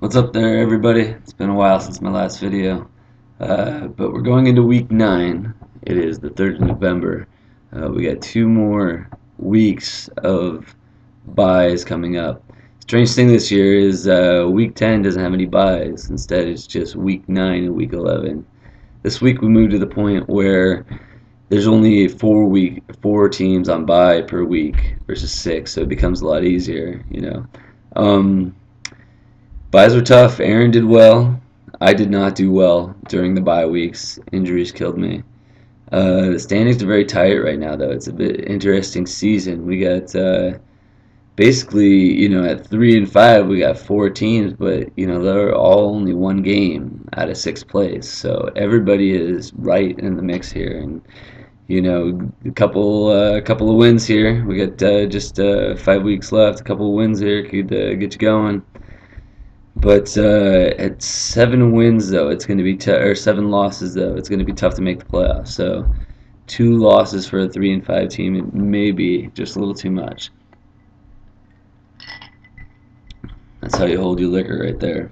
What's up there, everybody? It's been a while since my last video, but we're going into week 9. It is the 3rd of November. We got 2 more weeks of buys coming up. Strange thing this year is week 10 doesn't have any buys. Instead, it's just week 9 and week 11. This week we moved to the point where there's only four teams on bye per week versus 6, so it becomes a lot easier. Buys were tough. Aaron did well. I did not do well during the bye weeks. Injuries killed me. The standings are very tight right now, though. It's a bit interesting season. We got basically, at 3 and 5, we got 4 teams, but they're all only one game out of sixth place. So everybody is right in the mix here, and a couple of wins here. We got just 5 weeks left. A couple of wins here could get you going. But at 7 wins though, it's going to be or 7 losses though, it's going to be tough to make the playoffs. So 2 losses for a 3 and 5 team, it may be just a little too much. That's how you hold your liquor right there.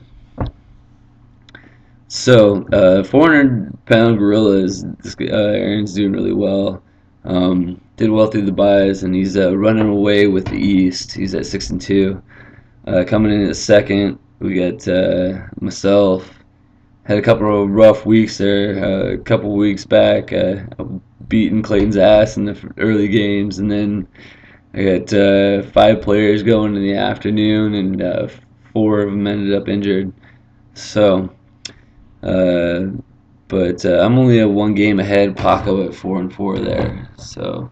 So 400-pound gorillas. Aaron's doing really well. Did well through the buys, and he's running away with the East. He's at 6-2. Coming in at second, we got myself. Had a couple of rough weeks there. A couple weeks back, beating Clayton's ass in the early games, and then I got 5 players going in the afternoon, and 4 of them ended up injured. So, uh, but I'm only a 1 game ahead. Paco at 4-4 there. So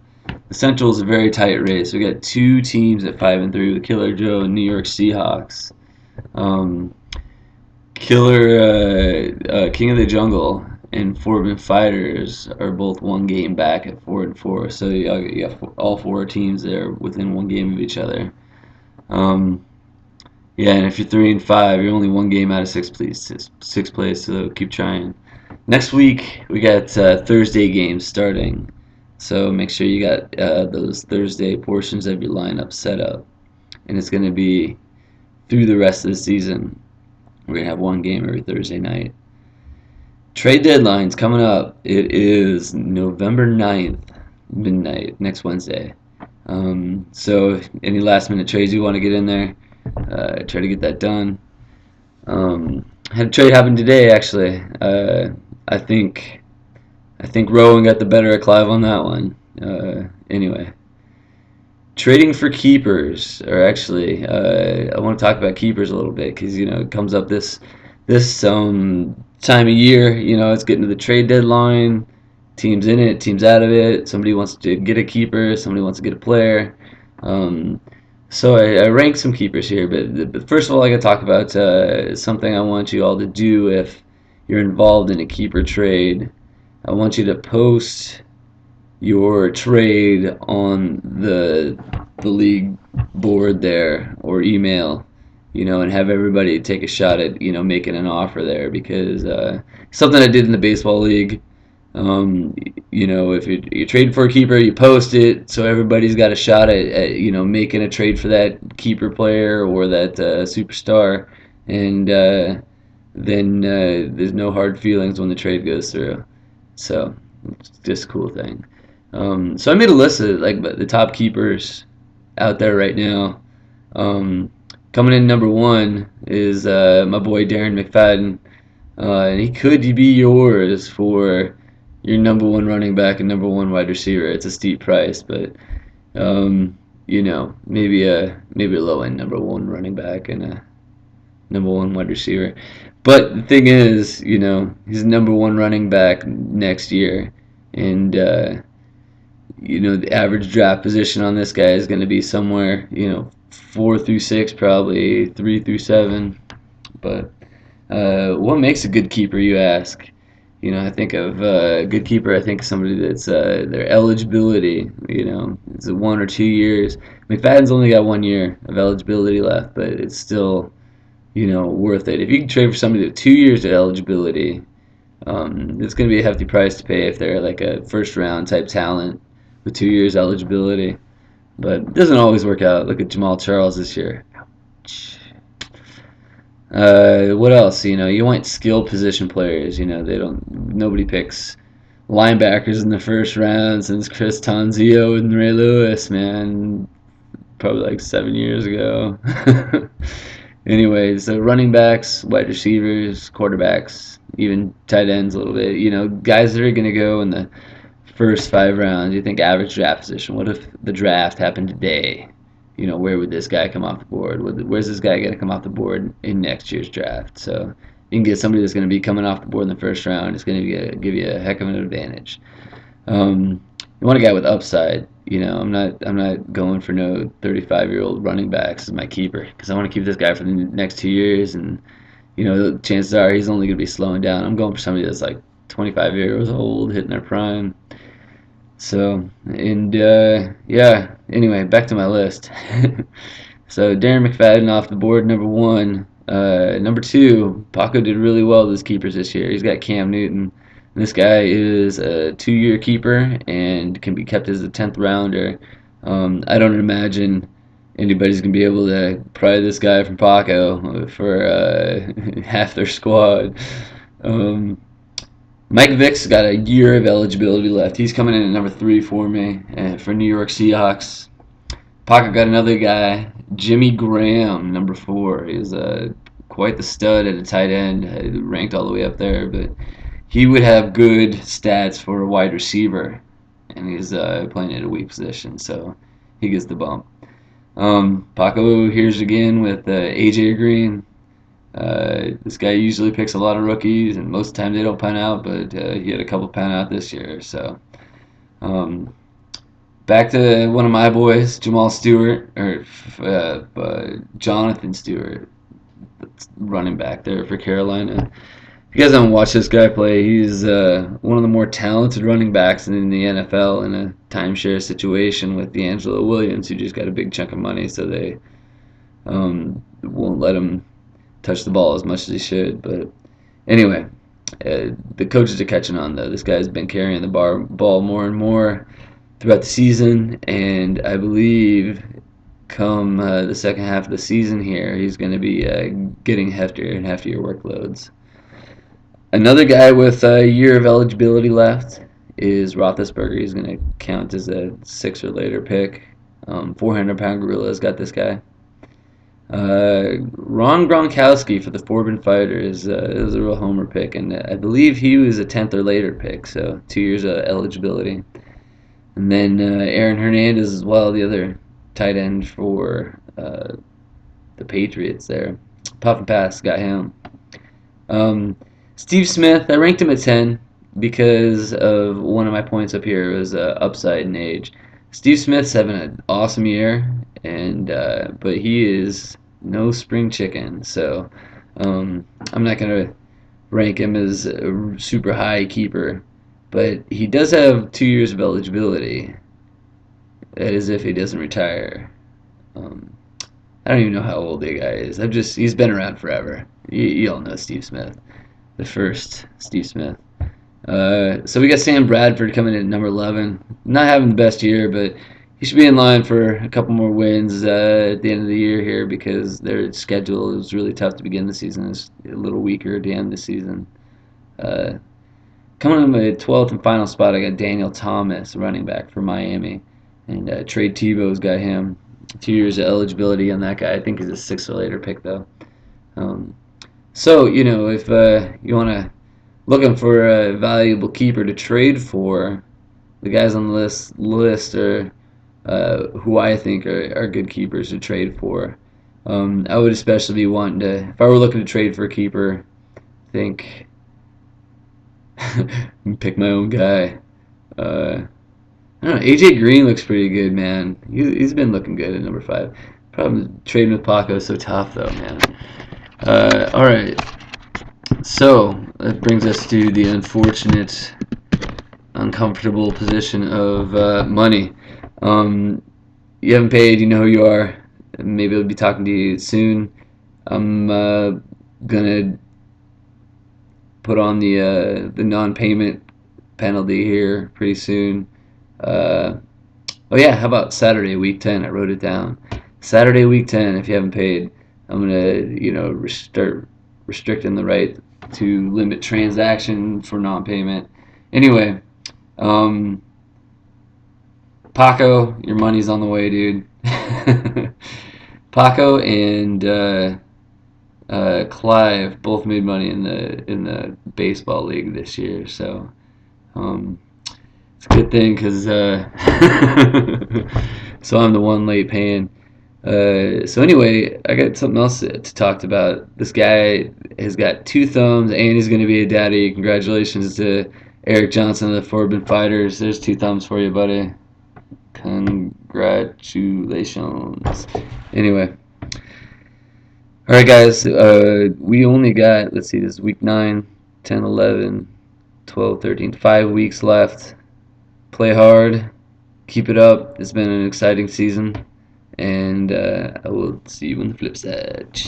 the Central is a very tight race. We got 2 teams at 5-3 with Killer Joe and New York Seahawks. King of the Jungle and Forbidden Fighters are both 1 game back at 4-4. So you got all 4 teams there within 1 game of each other. Yeah, and if you're 3-5, you're only 1 game out of sixth place. So keep trying. Next week we got Thursday games starting. So make sure you got those Thursday portions of your lineup set up, and it's going to be through the rest of the season. We're going to have 1 game every Thursday night. Trade deadline's coming up. It is November 9th, midnight, next Wednesday. So any last minute trades you want to get in there, try to get that done. Had a trade happen today, actually. I think Rowan got the better of Clive on that one. Anyway, trading for keepers, or actually, I want to talk about keepers a little bit because it comes up this time of year. It's getting to the trade deadline. Teams in it, teams out of it. Somebody wants to get a keeper. Somebody wants to get a player. So I ranked some keepers here, but first of all, I got to talk about something I want you all to do if you're involved in a keeper trade. I want you to post your trade on the league board there, or email, and have everybody take a shot at making an offer there, because something I did in the baseball league. If you're trading for a keeper, you post it so everybody's got a shot at making a trade for that keeper player or that superstar, and then there's no hard feelings when the trade goes through. So it's just a cool thing. So I made a list of like the top keepers out there right now. Coming in number 1 is my boy Darren McFadden, and he could be yours for your number 1 running back and number 1 wide receiver. It's a steep price, but maybe a low end number 1 running back and a number 1 wide receiver. But the thing is, he's number 1 running back next year, and the average draft position on this guy is going to be somewhere 4 through 6, probably 3 through 7. But what makes a good keeper, you ask? I think of a good keeper. I think somebody that's their eligibility. It's 1 or 2 years. McFadden's only got 1 year of eligibility left, but it's still worth it. If you can trade for somebody with 2 years of eligibility, it's going to be a hefty price to pay if they're like a first round type talent with 2 years eligibility. But it doesn't always work out. Look at Jamal Charles this year. Ouch. What else? You want skill position players. Nobody picks linebackers in the first round since Chris Tonzio and Ray Lewis, man. Probably like 7 years ago. Anyways, so running backs, wide receivers, quarterbacks, even tight ends a little bit. Guys that are going to go in the first 5 rounds. You think average draft position. What if the draft happened today? Where would this guy come off the board? Where's this guy going to come off the board in next year's draft? So you can get somebody that's going to be coming off the board in the first round. It's going to give you a heck of an advantage. You want a guy with upside. I'm not going for no 35-year-old running backs as my keeper because I want to keep this guy for the next 2 years, and the chances are he's only going to be slowing down. I'm going for somebody that's like 25 years old, hitting their prime. So, and yeah, anyway, back to my list. So, Darren McFadden off the board, number one. Number two, Paco did really well with his keepers this year. He's got Cam Newton. This guy is a 2-year keeper and can be kept as a 10th rounder. I don't imagine anybody's going to be able to pry this guy from Paco for half their squad. Um, Mike Vick's got a year of eligibility left. He's coming in at number three for me for New York Seahawks. Pocket got another guy, Jimmy Graham, number four. He's quite the stud at a tight end, ranked all the way up there, but he would have good stats for a wide receiver, and he's playing at a weak position, so he gets the bump. Paco here's again with AJ Green. This guy usually picks a lot of rookies, and most of the time they don't pan out, but he had a couple pan out this year. So um, back to one of my boys, Jamal Stewart, or Jonathan Stewart, running back there for Carolina. If you guys haven't watched this guy play, he's one of the more talented running backs in the NFL in a timeshare situation with D'Angelo Williams, who just got a big chunk of money, so they won't let him touch the ball as much as he should. But anyway, the coaches are catching on, though. This guy's been carrying the ball more and more throughout the season, and I believe come the second half of the season here, he's going to be getting heftier and heftier workloads. Another guy with a year of eligibility left is Roethlisberger. He's going to count as a 6 or later pick. 400-pound gorilla's got this guy. Ron Gronkowski for the Forbin Fighters is a real homer pick, and I believe he was a 10th or later pick, so 2 years of eligibility. And then Aaron Hernandez as well, the other tight end for the Patriots there. Puff and pass, got him. Steve Smith, I ranked him at 10 because of one of my points up here was upside in age. Steve Smith's having an awesome year, and but he is no spring chicken, so I'm not gonna rank him as a super high keeper, but he does have 2 years of eligibility. That is if he doesn't retire. I don't even know how old the guy is. He's been around forever. You all know Steve Smith, the first Steve Smith. So we got Sam Bradford coming in at number 11. Not having the best year, but he should be in line for a couple more wins at the end of the year here because their schedule is really tough to begin the season. It's a little weaker at the end of the season. Coming in my 12th and final spot, I got Daniel Thomas, running back for Miami. And Trey Tebow's got him. 2 years of eligibility on that guy. I think he's a 6 or later pick, though. So, if you want to looking for a valuable keeper to trade for, the guys on the list are who I think are good keepers to trade for. I would especially be wanting to, if I were looking to trade for a keeper, think pick my own guy. I don't know. AJ Green looks pretty good, man. He's been looking good at number 5. Problem trading with Paco is so tough, though, man. All right. So that brings us to the unfortunate, uncomfortable position of money. You haven't paid, you know who you are. Maybe I'll be talking to you soon. I'm gonna put on the non-payment penalty here pretty soon. Oh yeah, how about Saturday week 10? I wrote it down. Saturday week 10, if you haven't paid, I'm gonna, start restricting the right to limit transaction for non-payment. Anyway, um, Paco, your money's on the way, dude. Paco and Clive both made money in the baseball league this year, so um, it's a good thing because so I'm the one late paying. So anyway, I got something else to talk about. This guy has got 2 thumbs, and he's going to be a daddy. Congratulations to Eric Johnson of the Forbidden Fighters. There's 2 thumbs for you, buddy. Congratulations. Anyway, all right, guys. We only got, let's see, this is week 9, 10, 11, 12, 13, 5 weeks left. Play hard. Keep it up. It's been an exciting season. And I will see you on the flip side.